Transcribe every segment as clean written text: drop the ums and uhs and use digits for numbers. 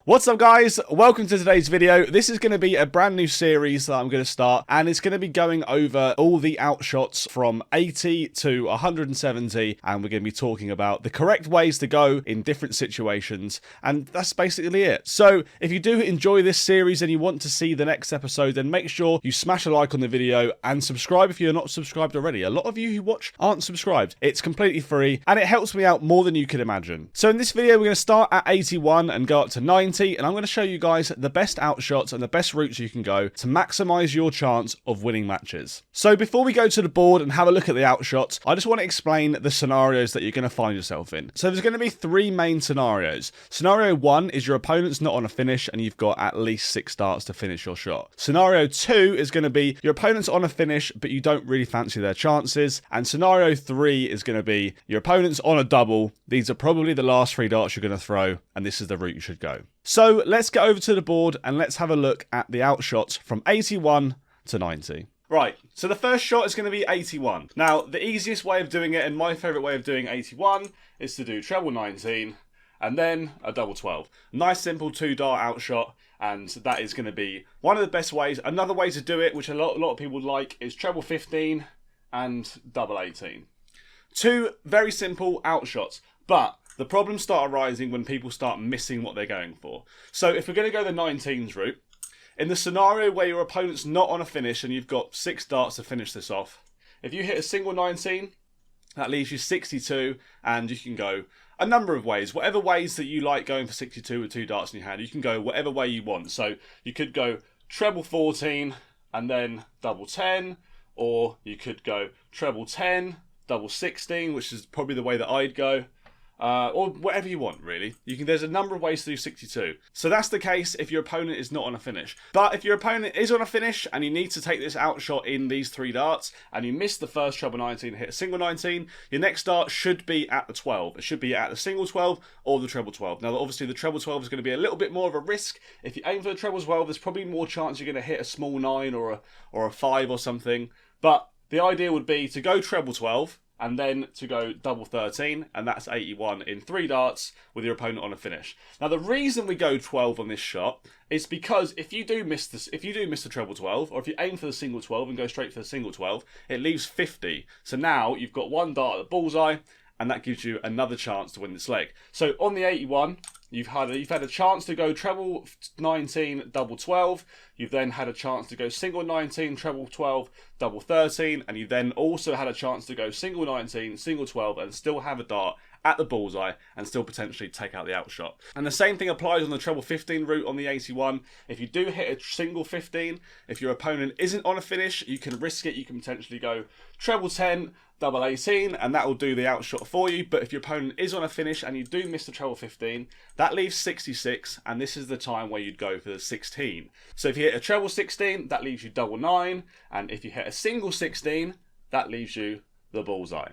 What's up guys, welcome to today's video. This is going to be a brand new series that I'm going to start, and it's going to be going over all the outshots from 80 to 170, and we're going to be talking about the correct ways to go in different situations, and that's basically it. So if you do enjoy this series and you want to see the next episode, then make sure you smash a like on the video and subscribe if you're not subscribed already. A lot of you who watch aren't subscribed. It's completely free and it helps me out more than you could imagine. So in this video we're going to start at 81 and go up to 90. And I'm going to show you guys the best outshots and the best routes you can go to maximize your chance of winning matches. So before we go to the board and have a look at the outshots, I just want to explain the scenarios that you're going to find yourself in. So there's going to be three main scenarios. Scenario 1 is your opponent's not on a finish and you've got at least 6 darts to finish your shot. Scenario 2 is going to be your opponent's on a finish but you don't really fancy their chances. And scenario 3 is going to be your opponent's on a double. These are probably the last 3 darts you're going to throw, and this is the route you should go. So let's get over to the board and let's have a look at the outshots from 81 to 90. Right, so the first shot is going to be 81. Now, the easiest way of doing it, and my favourite way of doing 81, is to do treble 19 and then a double 12. Nice simple 2-dart outshot, and that is going to be one of the best ways. Another way to do it, which a lot of people like, is treble 15 and double 18. Two very simple outshots, but the problems start arising when people start missing what they're going for. So if we're going to go the 19s route, in the scenario where your opponent's not on a finish and you've got 6 darts to finish this off, if you hit a single 19, that leaves you 62, and you can go a number of ways. Whatever ways that you like going for 62 with 2 darts in your hand, you can go whatever way you want. So you could go treble 14 and then double 10, or you could go treble 10, double 16, which is probably the way that I'd go. Or whatever you want, really. There's a number of ways to do 62. So that's the case if your opponent is not on a finish. But if your opponent is on a finish and you need to take this outshot in these 3 darts and you miss the first treble 19 and hit a single 19, your next dart should be at the 12. It should be at the single 12 or the treble 12. Now, obviously, the treble 12 is going to be a little bit more of a risk. If you aim for the treble 12, there's probably more chance you're going to hit a small 9 or a 5 or something. But the idea would be to go treble 12, and then to go double 13, and that's 81 in 3 darts with your opponent on a finish. Now, the reason we go 12 on this shot is because if you do miss the treble 12, or if you aim for the single 12 and go straight for the single 12, it leaves 50. So now you've got 1 dart at the bullseye, and that gives you another chance to win this leg. So on the 81, you've had a chance to go treble 19, double 12. You've then had a chance to go single 19, treble 12, double 13. And you've then also had a chance to go single 19, single 12, and still have a dart at the bullseye and still potentially take out the outshot. And the same thing applies on the treble 15 route on the 81. If you do hit a single 15, if your opponent isn't on a finish, you can risk it. You can potentially go treble 10, double 18, and that will do the outshot for you. But if your opponent is on a finish and you do miss the treble 15, that leaves 66, and this is the time where you'd go for the 16. So if you hit a treble 16, that leaves you double 9, and if you hit a single 16, that leaves you the bullseye.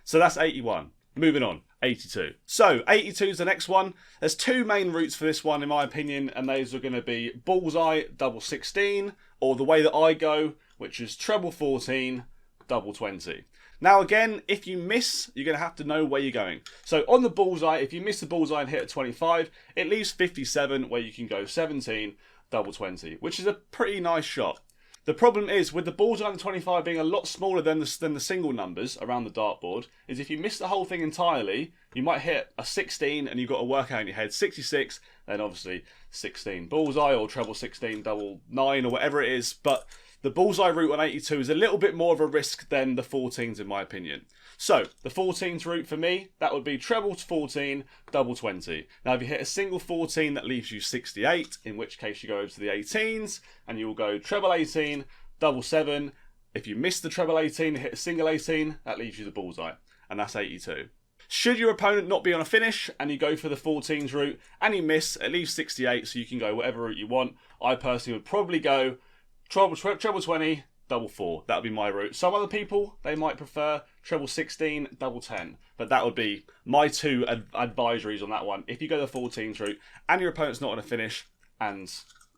So that's 81. Moving on, 82. So 82 is the next one. There's 2 main routes for this one, in my opinion, and those are going to be bullseye, double 16, or the way that I go, which is treble 14, double 20. Now again, if you miss, you're going to have to know where you're going. So on the bullseye, if you miss the bullseye and hit a 25, it leaves 57 where you can go 17, double 20, which is a pretty nice shot. The problem is, with the bullseye and the 25 being a lot smaller than the single numbers around the dartboard, is if you miss the whole thing entirely, you might hit a 16 and you've got to work out in your head 66, then obviously 16 bullseye or treble 16, double 9 or whatever it is. But the bullseye route on 82 is a little bit more of a risk than the 14s in my opinion. So, the 14s route for me, that would be treble 14, double 20. Now, if you hit a single 14, that leaves you 68, in which case you go over to the 18s, and you will go treble 18, double 7. If you miss the treble 18 and hit a single 18, that leaves you the bullseye, and that's 82. Should your opponent not be on a finish, and you go for the 14s route, and you miss, it leaves 68, so you can go whatever route you want. I personally would probably go treble 20, double 4. That would be my route. Some other people, they might prefer treble 16, double 10. But that would be my 2 advisories on that one. If you go the 14s route and your opponent's not on a finish and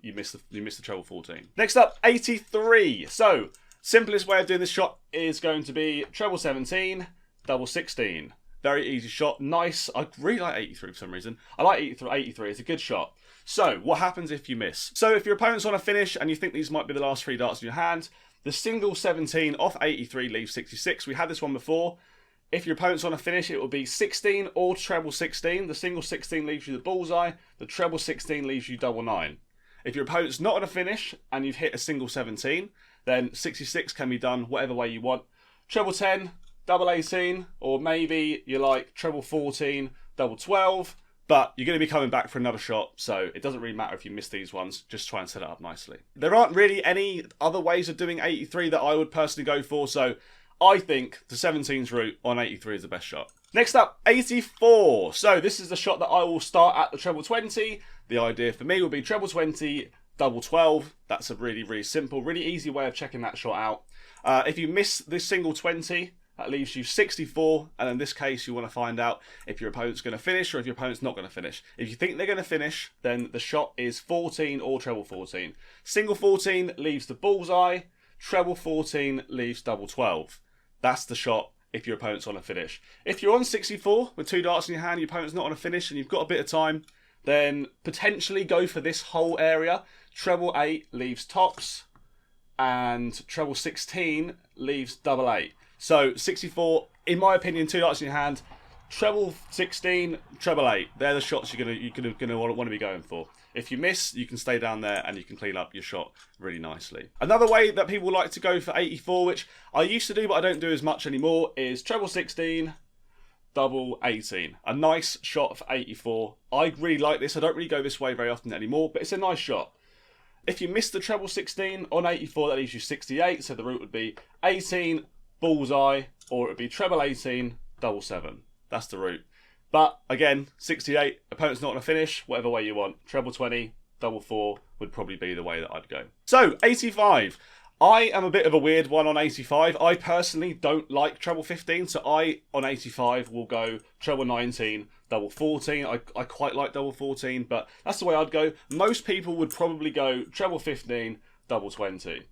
you miss the treble 14. Next up, 83. So, simplest way of doing this shot is going to be treble 17, double 16. Very easy shot. Nice. I really like 83 for some reason. I like 83. It's a good shot. So, what happens if you miss? So, if your opponent's on a finish and you think these might be the last 3 darts in your hand, the single 17 off 83 leaves 66. We had this one before. If your opponent's on a finish, it will be 16 or treble 16. The single 16 leaves you the bullseye. The treble 16 leaves you double 9. If your opponent's not on a finish and you've hit a single 17, then 66 can be done whatever way you want. Treble 10, double 18, or maybe you like treble 14, double 12. But you're going to be coming back for another shot, so it doesn't really matter if you miss these ones. Just try and set it up nicely. There aren't really any other ways of doing 83 that I would personally go for, so I think the 17s route on 83 is the best shot. Next up, 84. So this is the shot that I will start at the treble 20. The idea for me would be treble 20, double 12. That's a really, really simple, really easy way of checking that shot out. If you miss this single 20, that leaves you 64, and in this case you want to find out if your opponent's going to finish or if your opponent's not going to finish. If you think they're going to finish, then the shot is 14 or treble 14. Single 14 leaves the bullseye, treble 14 leaves double 12. That's the shot if your opponent's on a finish. If you're on 64 with 2 darts in your hand, your opponent's not on a finish and you've got a bit of time, then potentially go for this whole area. Treble 8 leaves tops and treble 16 leaves double 8. So 64, in my opinion, 2 darts in your hand, treble 16, treble 8. They're the shots you're gonna want to be going for. If you miss, you can stay down there and you can clean up your shot really nicely. Another way that people like to go for 84, which I used to do but I don't do as much anymore, is treble 16, double 18. A nice shot for 84. I really like this. I don't really go this way very often anymore, but it's a nice shot. If you miss the treble 16 on 84, that leaves you 68. So the route would be 18, bullseye, or it would be treble 18, double 7. That's the route. But again, 68, opponent's not on a finish, whatever way you want. Treble 20, double 4 would probably be the way that I'd go. So, 85. I am a bit of a weird one on 85. I personally don't like treble 15, so I, on 85, will go treble 19, double 14. I quite like double 14, but that's the way I'd go. Most people would probably go treble 15, double 20.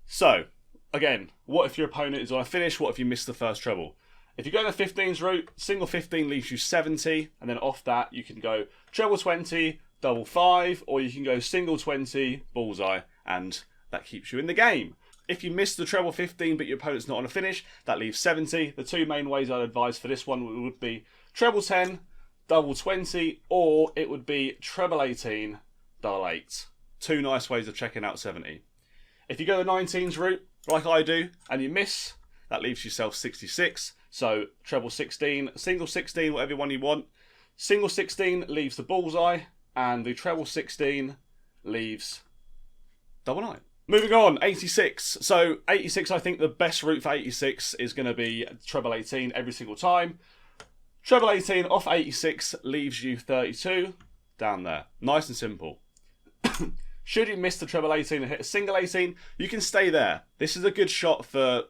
So, again, what if your opponent is on a finish? What if you miss the first treble? If you go the 15s route, single 15 leaves you 70, and then off that you can go treble 20, double 5, or you can go single 20, bullseye, and that keeps you in the game. If you miss the treble 15 but your opponent's not on a finish, that leaves 70. The 2 main ways I'd advise for this one would be treble 10, double 20, or it would be treble 18, double 8. 2 nice ways of checking out 70. If you go the 19s route, like I do, and you miss, that leaves yourself 66. So treble 16, single 16, whatever one you want. Single 16 leaves the bullseye, and the treble 16 leaves double 9. Moving on, 86. So 86, I think the best route for 86 is going to be treble 18 every single time. Treble 18 off 86 leaves you 32 down there. Nice and simple. Should you miss the treble 18 and hit a single 18, you can stay there. This is a good shot for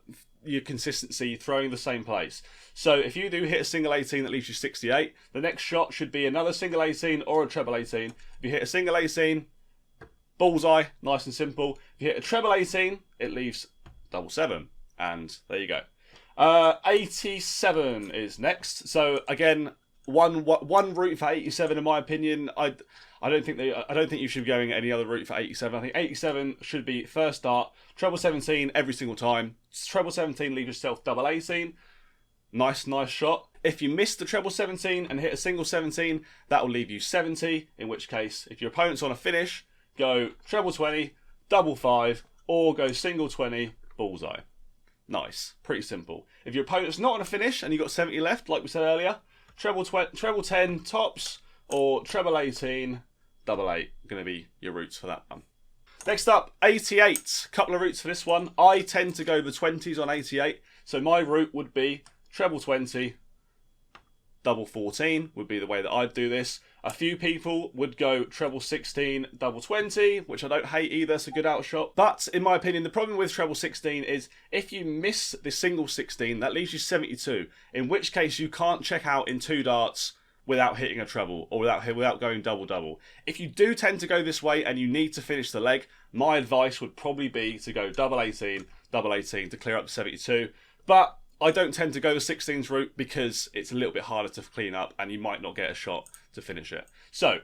your consistency throwing the same place. So if you do hit a single 18 that leaves you 68, the next shot should be another single 18 or a treble 18. If you hit a single 18, bullseye, nice and simple. If you hit a treble 18, it leaves double 7. And there you go. 87 is next. So again, one route for 87 in my opinion. I don't think you should be going any other route for 87. I think 87 should be first start, treble 17 every single time. Treble 17 leaves yourself double 18. Nice shot. If you miss the treble 17 and hit a single 17, that will leave you 70. In which case, if your opponent's on a finish, go treble 20, double 5, or go single 20, bullseye. Nice. Pretty simple. If your opponent's not on a finish and you've got 70 left, like we said earlier, treble 10 tops, or treble 18, double 8, going to be your routes for that one. Next up, 88. Couple of routes for this one. I tend to go the 20s on 88. So my route would be treble 20, double 14 would be the way that I'd do this. A few people would go treble 16, double 20, which I don't hate either. It's a good outshot. But in my opinion, the problem with treble 16 is if you miss the single 16, that leaves you 72. In which case you can't check out in 2 darts without hitting a treble or without going double-double. If you do tend to go this way and you need to finish the leg, my advice would probably be to go double 18 to clear up to 72. But I don't tend to go the 16s route because it's a little bit harder to clean up and you might not get a shot to finish it. So,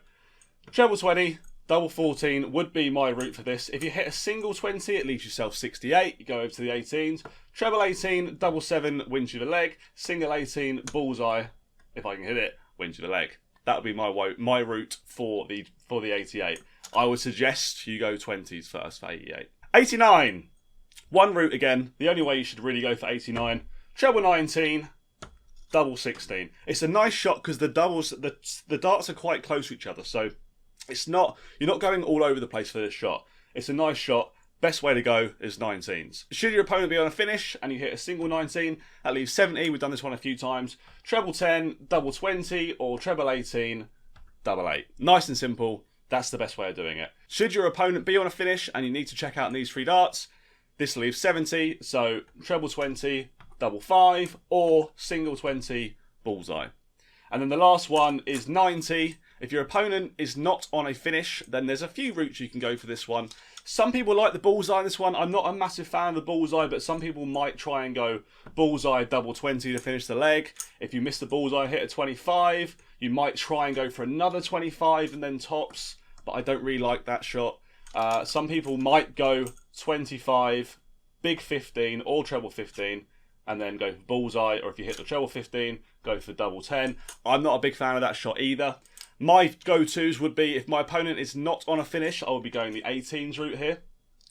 Treble 20, double 14 would be my route for this. If you hit a single 20, it leaves yourself 68. You go over to the 18s. Treble 18, double 7 wins you the leg. Single 18, bullseye. If I can hit it, wins you the leg. That would be my route for the 88. I would suggest you go 20s first for 88. 89. One route again. The only way you should really go for 89. Treble 19, double 16. It's a nice shot because the doubles, the darts are quite close to each other. So it's not, you're not going all over the place for this shot. It's a nice shot. Best way to go is 19s. Should your opponent be on a finish and you hit a single 19, that leaves 70. We've done this one a few times. Treble 10, double 20, or treble 18, double 8. Nice and simple. That's the best way of doing it. Should your opponent be on a finish and you need to check out these 3 darts, this leaves 70. So treble 20, double 5, or single 20, bullseye. And then the last one is 90. If your opponent is not on a finish, then there's a few routes you can go for this one. Some people like the bullseye in this one. I'm not a massive fan of the bullseye, but some people might try and go bullseye, double 20 to finish the leg. If you miss the bullseye and hit a 25, you might try and go for another 25 and then tops, but I don't really like that shot. Some people might go 25, big 15, or treble 15, and then go for bullseye, or if you hit the treble 15, go for double 10. I'm not a big fan of that shot either. My go-tos would be, if my opponent is not on a finish, I would be going the 18s route here.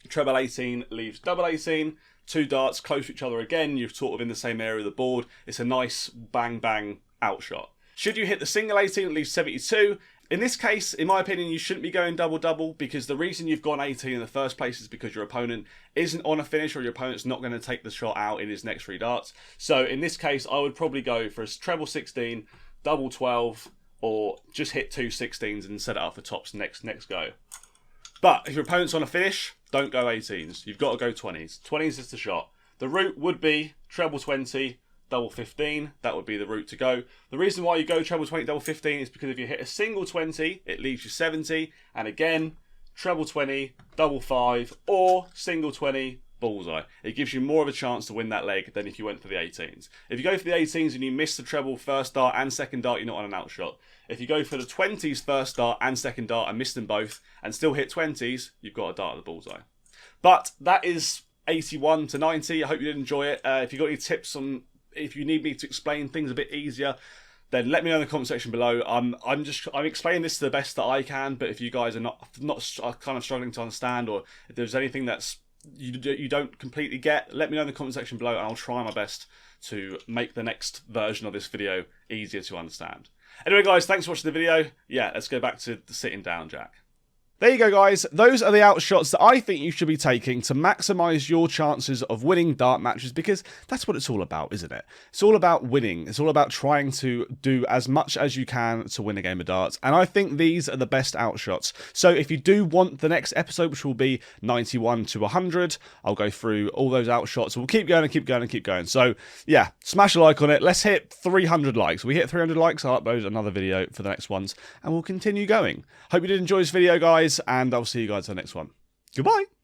Treble 18 leaves double 18. 2 darts close to each other again. You're sort of in the same area of the board. It's a nice bang-bang outshot. Should you hit the single 18, it leaves 72. In this case, in my opinion, you shouldn't be going double-double, because the reason you've gone 18 in the first place is because your opponent isn't on a finish, or your opponent's not going to take the shot out in his next 3 darts. So in this case, I would probably go for a treble 16, double 12, or just hit 2 16s and set it up for tops next go. But if your opponent's on a finish, don't go 18s. You've got to go 20s. 20s is the shot. The route would be treble 20, double 15. That would be the route to go. The reason why you go treble 20, double 15 is because if you hit a single 20, it leaves you 70. And again, treble 20, double 5, or single 20, bullseye. It gives you more of a chance to win that leg than if you went for the 18s. If you go for the 18s and you miss the treble first dart and second dart, you're not on an outshot. If you go for the 20s first dart and second dart and miss them both and still hit 20s, you've got a dart at the bullseye. But that is 81 to 90. I hope you did enjoy it. If you've got any tips on, if you need me to explain things a bit easier, then let me know in the comment section below. I'm explaining this to the best that I can, but if you guys are are kind of struggling to understand, or if there's anything that's you don't completely get, let me know in the comment section below, and I'll try my best to make the next version of this video easier to understand. Anyway guys, thanks for watching the video. Yeah, let's go back to the sitting down jack. There you go, guys. Those are the outshots that I think you should be taking to maximise your chances of winning dart matches, because that's what it's all about, isn't it? It's all about winning. It's all about trying to do as much as you can to win a game of darts, and I think these are the best outshots. So if you do want the next episode, which will be 91 to 100, I'll go through all those outshots. We'll keep going and keep going and keep going. So yeah, smash a like on it. Let's hit 300 likes. We hit 300 likes, I'll upload another video for the next ones, and we'll continue going. Hope you did enjoy this video, guys, and I'll see you guys in the next one. Goodbye.